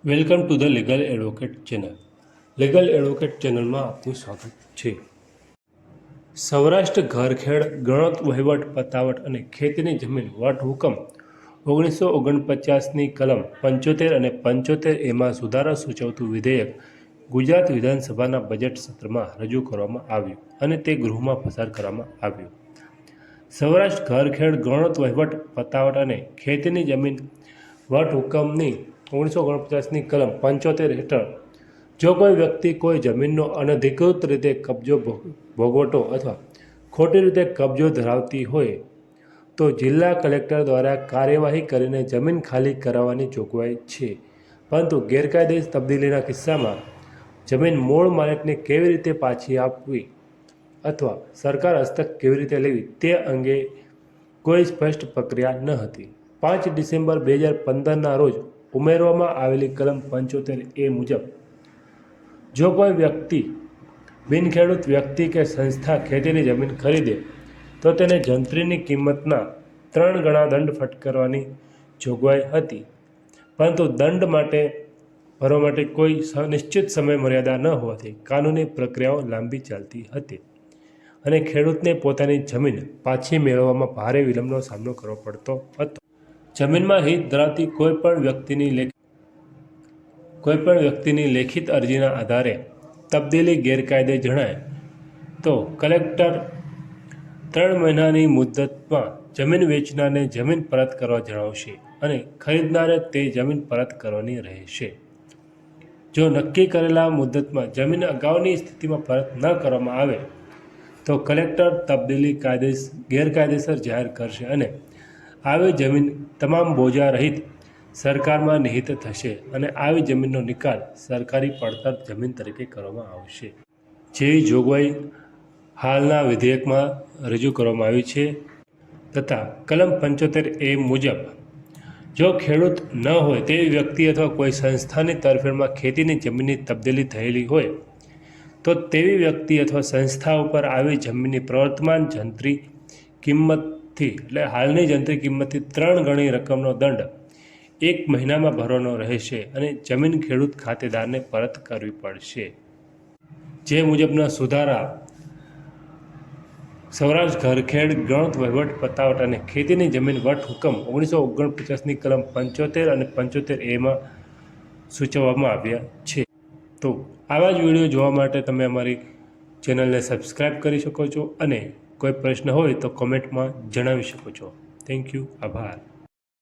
Welcome to the legal advocate channel. Legal advocate ચેનલમાં આપનું સ્વાગત છે. સૌરાષ્ટ્ર ઘરખેડ ગણોત વહીવટ પતાવટ અને ખેતીની જમીન વટહુકમ 1949ની કલમ 75 અને 75A સુધારા સૂચવતું વિધેયક ગુજરાત વિધાનસભાના બજેટ સત્રમાં રજૂ કરવામાં આવ્યું અને તે ગૃહમાં પસાર કરવામાં આવ્યું. સૌરાષ્ટ્ર ઘરખેડ ગણોત વહીવટ પતાવટ અને ખેતીની જમીન વટહુકમની 1949ની કલમ 75 હેઠળ જો કોઈ વ્યક્તિ કોઈ જમીનનો અનધિકૃત રીતે કબજો ભોગવટો અથવા ખોટી રીતે કબજો ધરાવતી હોય તો જિલ્લા કલેક્ટર દ્વારા કાર્યવાહી કરીને જમીન ખાલી કરાવવાની જોગવાઈ છે. પરંતુ ગેરકાયદેસર તબદીલીના કિસ્સામાં જમીન મૂળ માલિકને કેવી રીતે પાછી આપવી અથવા સરકાર હસ્તક કેવી રીતે લેવી તે અંગે કોઈ સ્પષ્ટ પ્રક્રિયા ન હતી. 5 ડિસેમ્બર 2015ના રોજ ઉમેરવામાં આવેલી કલમ 75A મુજબ જો કોઈ વ્યક્તિ બિનખેડૂત વ્યક્તિ કે સંસ્થા ખેતીની જમીન ખરીદે તો તેને જંત્રીની કિંમતના 3 ગણા દંડ ફટકારવાની જોગવાઈ હતી. પરંતુ દંડ ભરવા માટે કોઈ નિશ્ચિત સમય મર્યાદા ન હોવાથી કાનૂની પ્રક્રિયાઓ લાંબી ચાલતી હતી અને ખેડૂતને પોતાની જમીન પાછી મેળવવામાં ભારે વિલંબનો સામનો કરવો પડતો હતો. જમીનમાં હિત ધરાવતી કોઈપણ વ્યક્તિની લેખિત અરજીના આધારે તબદીલી ગેરકાયદે જણાય તો કલેક્ટર 3 મહિનાની મુદતમાં જમીન વેચનારને જમીન પરત કરવા જણાવશે અને ખરીદનારે તે જમીન પરત કરવાની રહેશે. જો નક્કી કરેલા મુદતમાં જમીન અગાઉની સ્થિતિમાં પરત ન કરવામાં આવે તો કલેક્ટર તબદીલી ગેરકાયદેસર જાહેર કરશે અને આવી જમીન તમામ બોજા રહિત સરકારમાં નિહિત થશે અને આવી જમીનનો નિકાલ સરકારી પડતર જમીન તરીકે કરવામાં આવશે. જેવી જોગવાઈ હાલના વિધેયકમાં રજૂ કરવામાં આવી છે તથા કલમ 75A મુજબ જો ખેડૂત ન હોય તેવી વ્યક્તિ અથવા કોઈ સંસ્થાની તરફેણમાં ખેતીની જમીનની તબદીલી થયેલી હોય તો તેવી વ્યક્તિ અથવા સંસ્થા ઉપર આવી જમીનની પ્રવર્તમાન જંત્રી કિંમતથી એટલે હાલની જંત્રી કિંમતથી 3 ગણી રકમનો દંડ 1 મહિનામાં ભરવાનો રહેશે અને જમીન ખેડૂત ખાતેદારને પરત કરવી પડશે. જે મુજબના સુધારા સૌરાષ્ટ્ર ઘરખેડ ગણોત વહીવટ પતાવટ અને ખેતીની જમીન વટહુકમ 1949ની કલમ 75 અને 75A સૂચવવામાં આવ્યા છે. તો આવા જ વિડીયો જોવા માટે તમે અમારી ચેનલને સબસ્ક્રાઈબ કરી શકો છો અને કોઈ પ્રશ્ન હોય તો કોમેન્ટમાં જણાવી શકો છો. Thank you. આભાર.